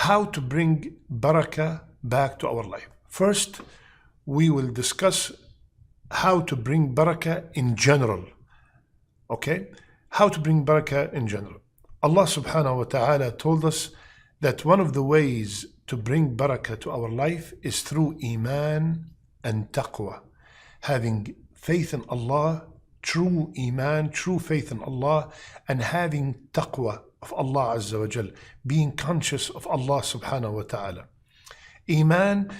how to bring barakah back to our life. First, we will discuss how to bring barakah in general. Okay? How to bring barakah in general. Allah subhanahu wa ta'ala told us that one of the ways to bring barakah to our life is through iman and taqwa. Having faith in Allah, true iman, true faith in Allah, and having taqwa of Allah Azza wa Jal, being conscious of Allah subhanahu wa ta'ala. Iman,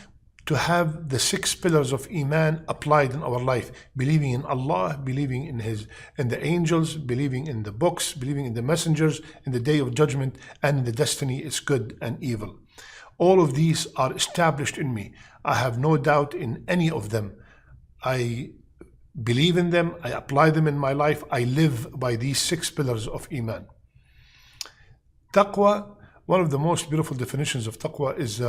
to have the 6 pillars of iman applied in our life, believing in Allah, believing in the angels, believing in the books, believing in the messengers, in the day of judgment, and in the destiny is good and evil. All of these are established in me. I have no doubt in any of them. I believe in them, I apply them in my life, I live by these 6 pillars of iman. Taqwa, one of the most beautiful definitions of taqwa is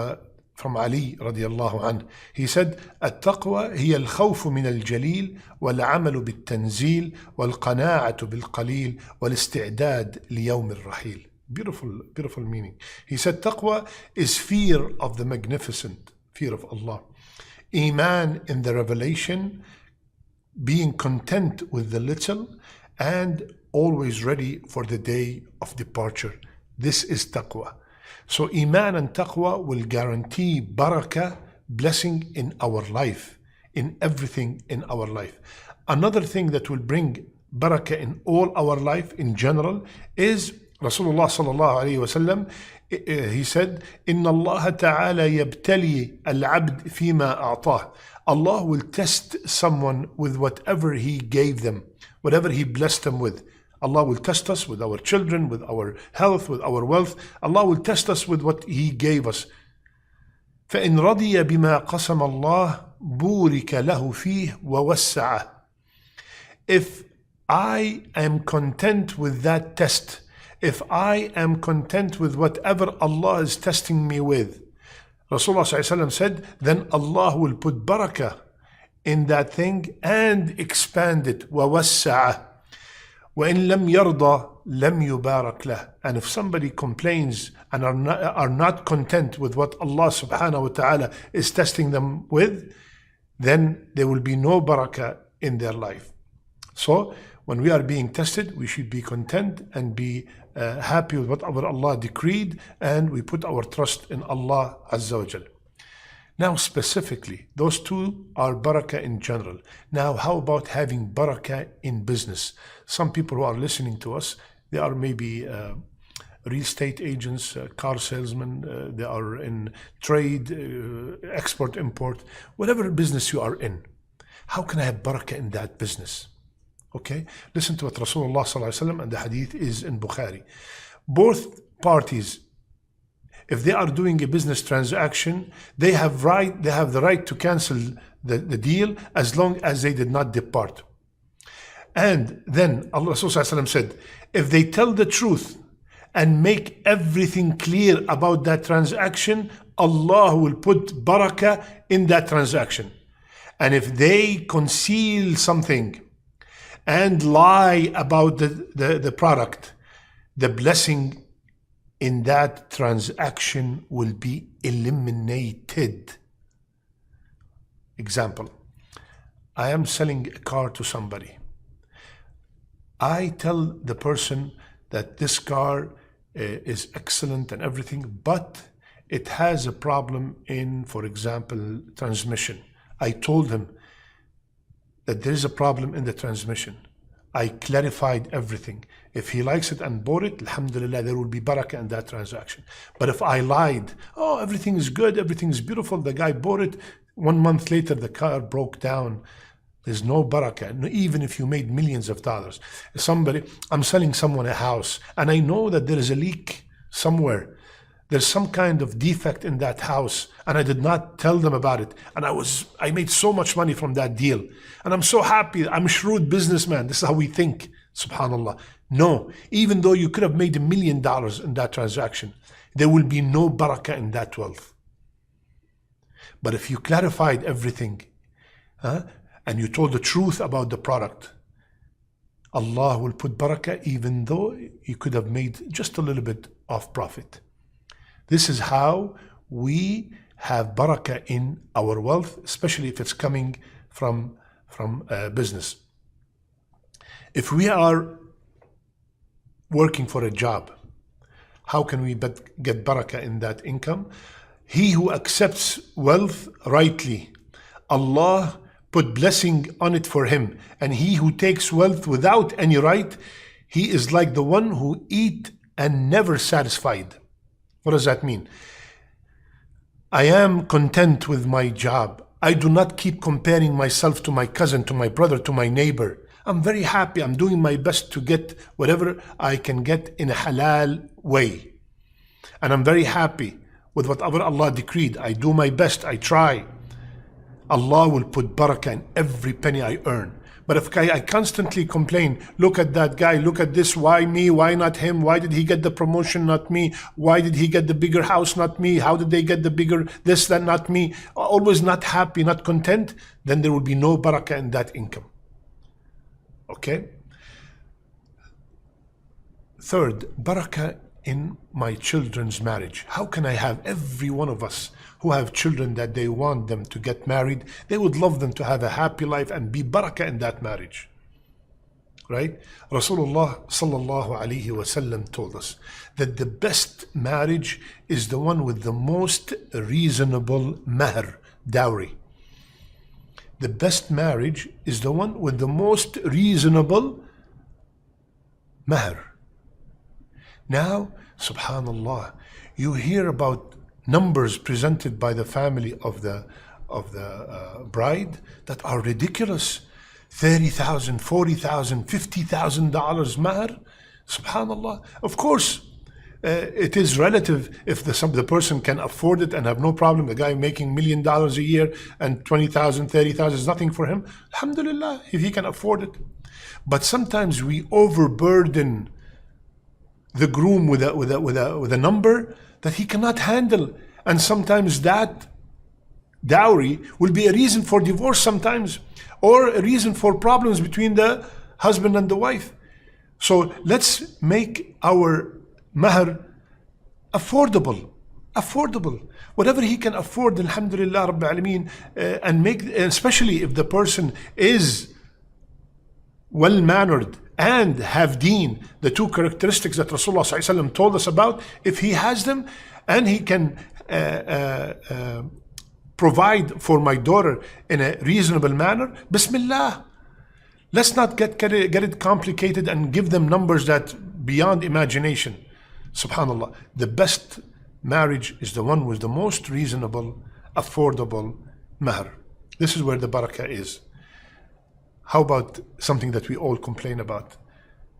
from Ali radiallahu anhu. He said, التقوى هي الخوف من الجليل والعمل بالتنزيل والقناعة بالقليل والاستعداد ليوم الرحيل. Beautiful meaning. He said taqwa is fear of the magnificent, fear of Allah. Iman in the revelation, being content with the little, and always ready for the day of departure. This is taqwa. So iman and taqwa will guarantee barakah, blessing in our life, in everything in our life. Another thing that will bring barakah in all our life in general is Rasulullah sallallahu alayhi wasallam. He said, "Inna Allah ta'ala yabtali al-abd fima a'tah." Allah will test someone with whatever He gave them, whatever He blessed them with. Allah will test us with our children, with our health, with our wealth. Allah will test us with what He gave us. فَإِنْ رَضِيَ بِمَا قَسَمَ اللَّهُ بُورِكَ لَهُ فِيهِ وَوَسَّعَهُ. If I am content with that test, if I am content with whatever Allah is testing me with, Rasulullah said, then Allah will put barakah in that thing and expand it. وَوَسَّعَهُ. وَإِن لَمْ يَرْضَى لَمْ يُبَارَكْ لَهُ. And if somebody complains and are not content with what Allah subhanahu wa ta'ala is testing them with, then there will be no barakah in their life. So when we are being tested, we should be content and be happy with whatever Allah decreed, and we put our trust in Allah Azza wa Jal. Now specifically, those 2 are barakah in general. Now how about having barakah in business? Some people who are listening to us, they are maybe real estate agents, car salesmen, they are in trade, export, import, whatever business you are in. How can I have barakah in that business? Okay, listen to what Rasulullah sallallahu alaihi wasallam, and the hadith is in Bukhari. Both parties, if they are doing a business transaction, they have the right to cancel the deal as long as they did not depart. And then Allah Rasulullah said, if they tell the truth and make everything clear about that transaction, Allah will put barakah in that transaction. And if they conceal something and lie about the product, the blessing in that transaction will be eliminated. Example, I am selling a car to somebody. I tell the person that this car is excellent and everything, but it has a problem in, for example, transmission. I told him that there is a problem in the transmission. I clarified everything. If he likes it and bought it, alhamdulillah, there will be barakah in that transaction. But if I lied, oh, everything is good, everything is beautiful, the guy bought it, 1 month later the car broke down, there's no barakah, even if you made millions of dollars. I'm selling someone a house, and I know that there is a leak somewhere. There's some kind of defect in that house, and I did not tell them about it. And I made so much money from that deal. And I'm so happy. I'm a shrewd businessman. This is how we think, subhanAllah. No, even though you could have made $1 million in that transaction, there will be no barakah in that wealth. But if you clarified everything, and you told the truth about the product, Allah will put barakah even though you could have made just a little bit of profit. This is how we have barakah in our wealth, especially if it's coming from business. If we are working for a job, how can we get barakah in that income? He who accepts wealth rightly, Allah put blessing on it for him. And he who takes wealth without any right, he is like the one who eat and never satisfied. What does that mean? I am content with my job. I do not keep comparing myself to my cousin, to my brother, to my neighbor. I'm very happy. I'm doing my best to get whatever I can get in a halal way. And I'm very happy with whatever Allah decreed. I do my best. I try. Allah will put barakah in every penny I earn. But if I constantly complain, look at that guy, look at this, why me, why not him, why did he get the promotion, not me, why did he get the bigger house, not me, how did they get the bigger this, that, not me, always not happy, not content, then there will be no barakah in that income. Okay? Third, barakah in my children's marriage. How can I have every one of us who have children that they want them to get married, they would love them to have a happy life and be barakah in that marriage. Right? Rasulullah sallallahu alaihi wasallam told us that the best marriage is the one with the most reasonable mahr, dowry. The best marriage is the one with the most reasonable mahr. Now, subhanallah, you hear about numbers presented by the family of the bride that are ridiculous. $30,000, $40,000, $50,000 mahr. Subhanallah. Of course, it is relative. If the person can afford it and have no problem, the guy making $1 million a year and 20,000, 30,000 is nothing for him. Alhamdulillah, if he can afford it. But sometimes we overburden the groom with a number that he cannot handle, and sometimes that dowry will be a reason for divorce sometimes, or a reason for problems between the husband and the wife. So let's make our mahr affordable. Whatever he can afford, alhamdulillah rabbil alameen, and make, especially if the person is well-mannered and have deen, the two characteristics that Rasulullah ﷺ told us about, if he has them and he can provide for my daughter in a reasonable manner, Bismillah. Let's not get it complicated and give them numbers that beyond imagination. Subhanallah. The best marriage is the one with the most reasonable, affordable mahr. This is where the barakah is. How about something that we all complain about?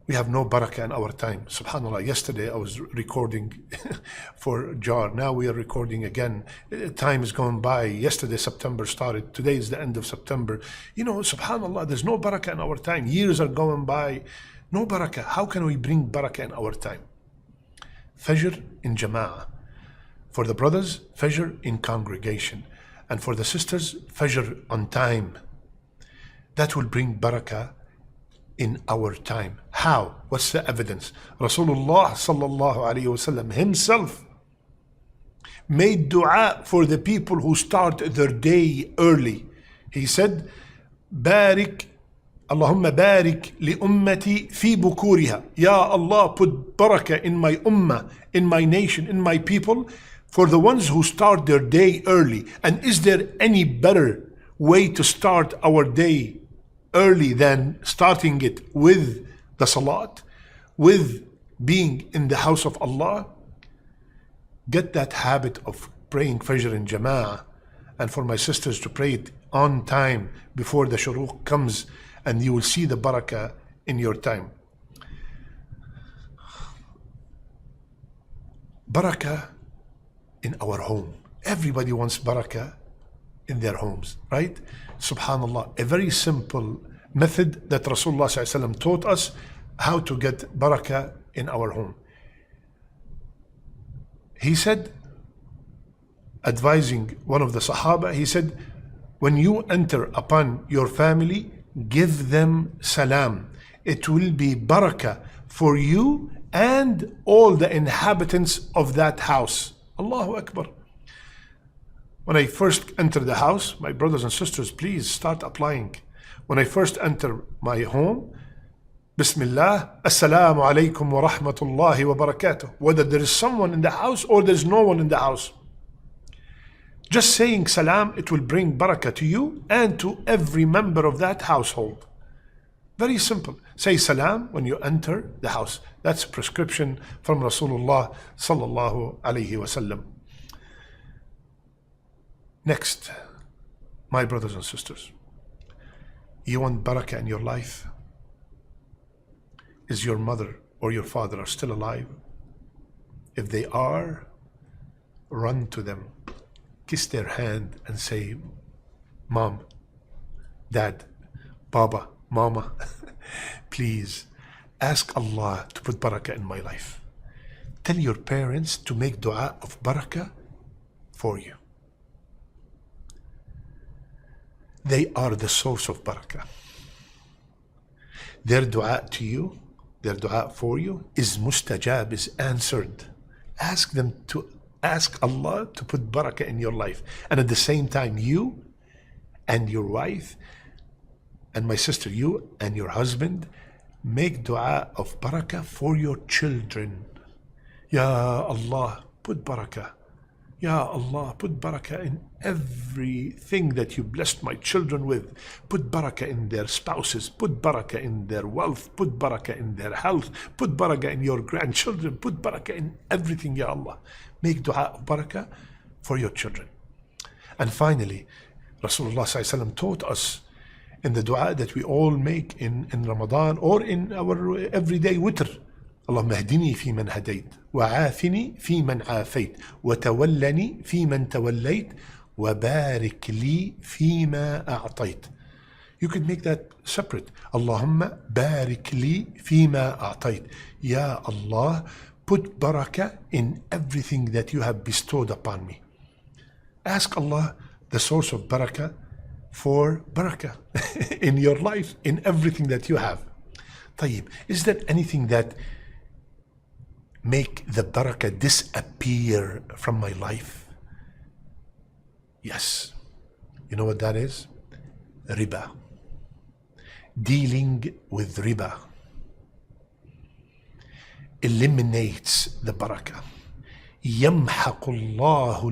We have no barakah in our time. Subhanallah, yesterday I was recording for JAR. Now we are recording again. Time is going by. Yesterday September started. Today is the end of September. You know, subhanallah, there's no barakah in our time. Years are going by. No barakah. How can we bring barakah in our time? Fajr in jama'ah. For the brothers, Fajr in congregation. And for the sisters, Fajr on time. That will bring barakah in our time. How? What's the evidence? Rasulullah sallallahu alayhi wasallam himself made dua for the people who start their day early. He said, Barik, Allahumma barik li ummati fi bukuriha. Ya Allah, put barakah in my ummah, in my nation, in my people, for the ones who start their day early. And is there any better way to start our day early than starting it with the salat, with being in the house of Allah? Get that habit of praying Fajr in Jama'ah, and for my sisters to pray it on time before the shuruq comes, and you will see the barakah in your time. Barakah in our home. Everybody wants barakah in their homes, right? Subhanallah, a very simple method that Rasulullah ﷺ taught us how to get barakah in our home. He said, advising one of the Sahaba, he said, when you enter upon your family, give them salam. It will be barakah for you and all the inhabitants of that house. Allahu Akbar. When I first enter the house, my brothers and sisters, please start applying. When I first enter my home, Bismillah, Assalamu alaikum wa rahmatullahi wa barakatuh. Whether there is someone in the house or there's no one in the house. Just saying salam, it will bring barakah to you and to every member of that household. Very simple. Say salam when you enter the house. That's a prescription from Rasulullah sallallahu alayhi wasallam. Next, my brothers and sisters, you want barakah in your life? Is your mother or your father are still alive? If they are, run to them, kiss their hand and say, Mom, Dad, Baba, Mama, please ask Allah to put barakah in my life. Tell your parents to make dua of barakah for you. They are the source of barakah. Their dua to you, their dua for you is mustajab, is answered. Ask them to ask Allah to put barakah in your life. And at the same time, you and your wife and my sister, you and your husband, make dua of barakah for your children. Ya Allah, put barakah. Ya Allah, put barakah in everything that you blessed my children with. Put barakah in their spouses. Put barakah in their wealth. Put barakah in their health. Put barakah in your grandchildren. Put barakah in everything, Ya Allah. Make dua of barakah for your children. And finally, Rasulullah ﷺ taught us in the dua that we all make in Ramadan or in our everyday witr. اللهم اهدني فيمن هديت وعافني فيمن عافيت وتولني فيمن توليت وبارك لي فيما أعطيت. You could make that separate. اللهم بارك لي فيما أعطيت. Ya Allah, put barakah in everything that you have bestowed upon me. Ask Allah, the source of barakah, for barakah in your life, in everything that you have. طيب, is there anything that make the barakah disappear from my life? Yes. You know what that is? Riba. Dealing with riba eliminates the barakah. يمحق الله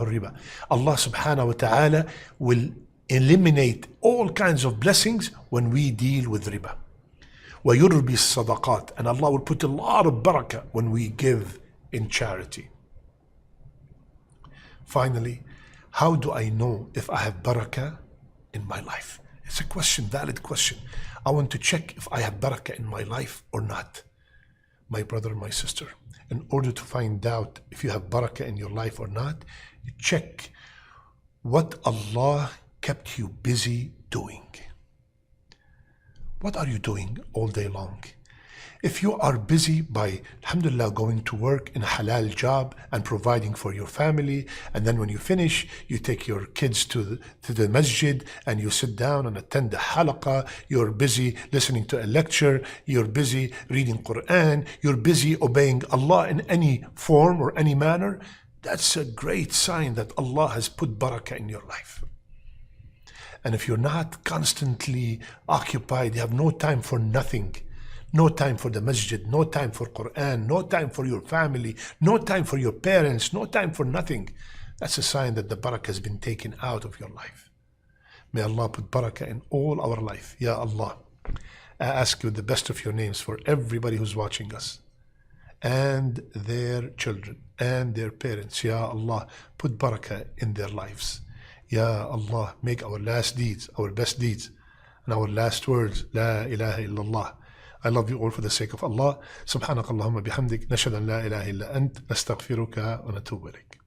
الربا. Allah subhanahu wa ta'ala will eliminate all kinds of blessings when we deal with riba. وَيُرْبِي الصَّدَقَاتِ. And Allah will put a lot of barakah when we give in charity. Finally, how do I know if I have barakah in my life? It's a question, valid question. I want to check if I have barakah in my life or not. My brother, my sister, in order to find out if you have barakah in your life or not, check what Allah kept you busy doing. What are you doing all day long? If you are busy by, alhamdulillah, going to work in a halal job and providing for your family, and then when you finish, you take your kids to the masjid and you sit down and attend the halaqah, you're busy listening to a lecture, you're busy reading Quran, you're busy obeying Allah in any form or any manner, that's a great sign that Allah has put barakah in your life. And if you're not constantly occupied, you have no time for nothing, no time for the masjid, no time for Quran, no time for your family, no time for your parents, no time for nothing, that's a sign that the barakah has been taken out of your life. May Allah put barakah in all our life. Ya Allah, I ask you the best of your names for everybody who's watching us and their children and their parents. Ya Allah, put barakah in their lives. Ya Allah, make our last deeds, our best deeds, and our last words, La ilaha illallah. I love you all for the sake of Allah. Subhanakallahumma bihamdik, nashhadu an la ilaha illa ant, nastaghfiruka wa natubu ilayk.